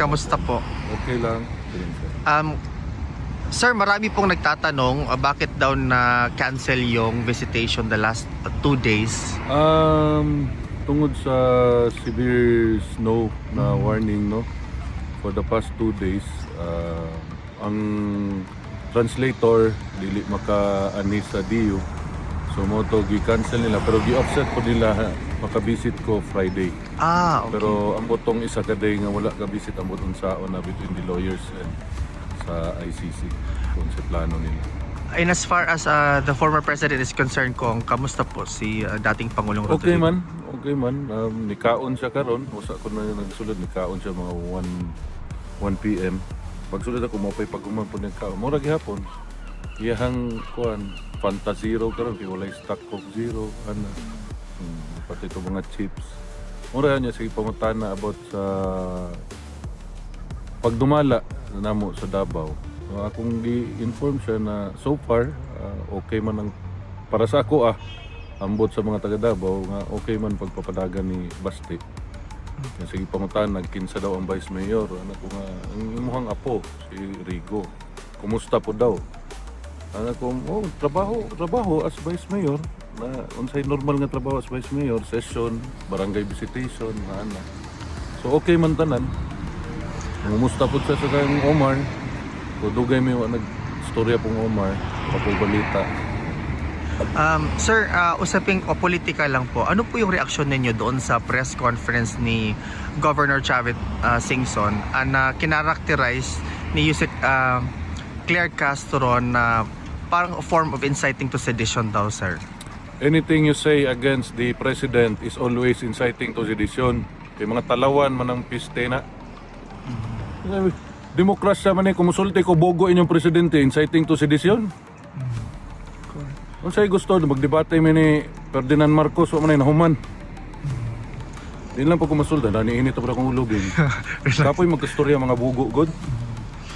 kamusta po? Okay lang. Sir, marami pong nagtatanong bakit daw na cancel yung visitation the last 2 days. Tungod sa severe snow na warning, no, for the past 2 days, ang translator dili maka-ani sa DU, so mo to gi-cancel nila, pero gi-offset po nila maka-visit ko Friday. Okay. Pero ang botong isa ka day nga wala ka visit, ang botong saon na between the lawyers and sa ICC kung sa plano nila. And as far as the former president is concerned, kung kamusta po si dating Pangulong Okay Rodrigo? man. Nikaon siya karon. Usa ko na nagsulod, nikaon siya mga 1 PM. Pagsulod ako mapay pag-uman po nikaon. Mura gihapon. Iyahang kuan Fanta Zero karon kay walay stock Coke Zero ana. Pati to mga chips. Mura niya sige pangutana about sa pagdumala namo sa Davao. Akong gi-inform siya na so far okay man ang para sa ako ambot sa mga taga Davao nga okay man pagpapadagan ni Basti. Sige pangutan nagkinsa daw ang Vice Mayor, anak ko nga ang imuhang apo si Rigo. Kumusta po daw? Anak ko, trabaho as Vice Mayor na unsay normal nga trabaho as Vice Mayor, session, barangay visitation, ana. So okay man tanan. Kumusta po siya sa kang Omar? So dugay may nag-storya pong Omar, papubalita. Sir, usaping politika lang po. Ano po yung reaksyon ninyo doon sa press conference ni Governor Chavit Singson na kinarakterize ni Yusek Claire Castro na parang a form of inciting to sedition daw, sir? Anything you say against the president is always inciting to sedition. Kay mga talawan man ang piste na. Demokrasya man kumusulti ko bogo inyong presidente, inciting to sedition. Kung sa'yo gusto, magdebate mo ni Ferdinand Marcos, wala man nahuman. Di lang pa kumasulda, naniinit ako na kong ulogin. Kapoy magkastorya mga bugo, god.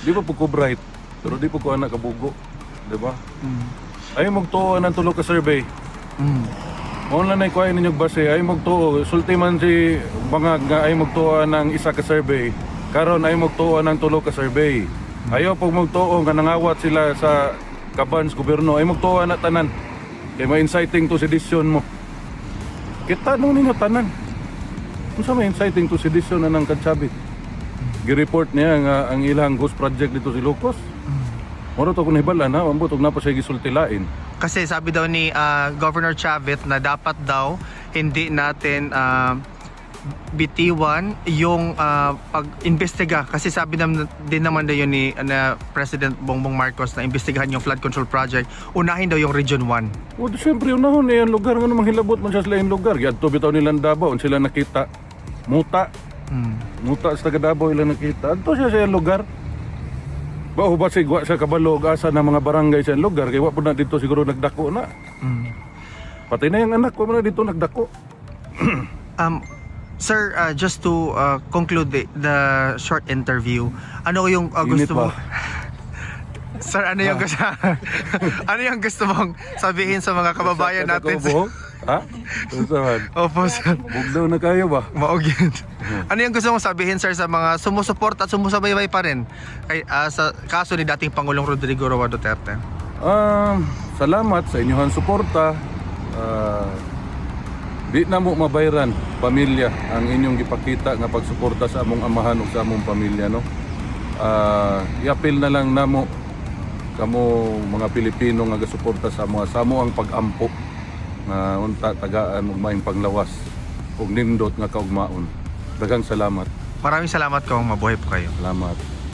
Di pa po ko bright, pero di po ko anak kabugo. Di ba? Ayaw magtuo ng tulo ka survey. Online na ikuha ninyong base, ayaw magtuo. Sulti man si bangag nga ayaw magtuo ng isa ka survey. Karon ayaw magtuo ng tulo ka survey. Ayaw pag magtuo nga nangawat sila sa Kabans, gobyerno, ay magtuwa na tanan. Kaya ma-inciting to sedition mo. Kita nung ninyo tanan. Kung sa ma-inciting to sedition na ng Kadsabit. Gi-report niya nga ang ilang ghost project dito si Lucos. Moro to kung nahibalan ha, ambot na pa siya gisultilain. Kasi sabi daw ni Governor Chavit na dapat daw hindi natin bitiwan yung pag-imbestiga, kasi sabi din naman daw yun ni President Bongbong Marcos na imbestigahan yung flood control project, unahin daw yung Region 1. O siyempre unahon yung lugar nga namang hilabot man siya sila yung lugar. Yadto bitaw nilang Davao, sila nakita muta sa taga Davao ilang nakita, adto siya sa yung lugar. Bao ba sigwa sa kabalog asa ng mga barangay sa yung lugar, kaya po na dito siguro nagdako na. Pati na yung anak ko na dito nagdako. Sir, just to conclude the short interview, ano yung gusto mo? Sir, ano yung gusto? Ano yung gusto mong sabihin sa mga kababayan natin? Ha? Saan? Opo, sir. Bugdaw na kayo ba? Maugyan. Ano yung gusto mong sabihin, sir, sa mga sumusuporta at sumusubaybay pa rin sa kaso ni dating Pangulong Rodrigo Roa Duterte? Salamat sa inyong suporta. Di na mo mabayran pamilya ang inyong gipakita nga pagsuporta sa among amahan ug sa among pamilya, no. I-appeal na lang namo kamo mga Pilipino nga gasuporta sa amo ang pag-ampo nga unta tagaan ug maayong panglawas ug nindot nga kaugmaon. Daghang salamat. Maraming salamat kung mabuhay po kayo. Salamat.